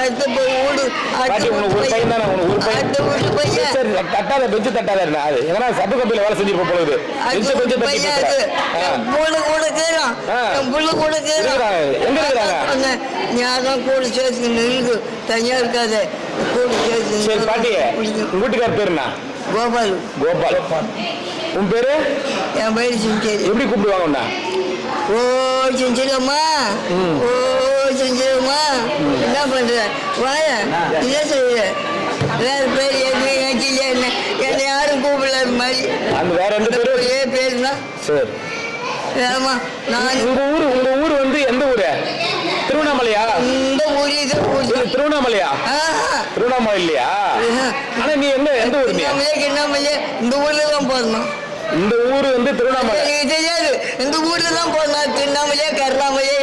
அடுத்த வீடு பாட்டி உனக்கு ஒரு பையன் தானே, உனக்கு ஒரு பையன். அடுத்த வீட்டு பையன். சரி தட்டாத பெஞ்சு தட்டாத அது எங்கன்னா சட்டு கம்பியில வேலை செஞ்சிருப்ப போகுது பெஞ்சு பெஞ்சு தட்டி என் புள்ள கூட கேட்கலாம். என் புள்ள கூட கேட்கலாம். எங்க இருக்கிறாங்க? ஞாபகம் கூட சேர்த்துக்கணும் இருக்கு. தனியா இருக்காது கூட சரி சேர்த்து. பாட்டி உங்க வீட்டுக்கார பேரு என்ன? கோபால். கோபால். உன் பேரு? என் பயிர் செஞ்சேரி. எப்படி கூப்பிடுவாங்க உன்ன? ஓ செஞ்சிடம்மா, ஓ செஞ்சிடம்மா. என்ன பண்ற? வாய என்ன செய்ய? வேற பேர் என்ன என்னை யாரும் கூப்பிடல மாதிரி. அந்த வேற எந்த பேரு? ஏன் பேருனா? சரி. ஆமா நான் உங்க ஊர் வந்து எந்த ஊரு? திருவண்ணாமலையா? இந்த ஊர் இது திருவண்ணாமலையா? திருவண்ணாமலை இல்லையா? ஆனா நீ எந்த ஊர்? கிண்ணாமலையே இந்த ஊர்ல தான் போடணும். இந்த ஊரு வந்து திருவண்ணாமலை தெரியாது. இந்த ஊர்ல தான் போடணும். திருவண்ணாமலையே கருணாமலையே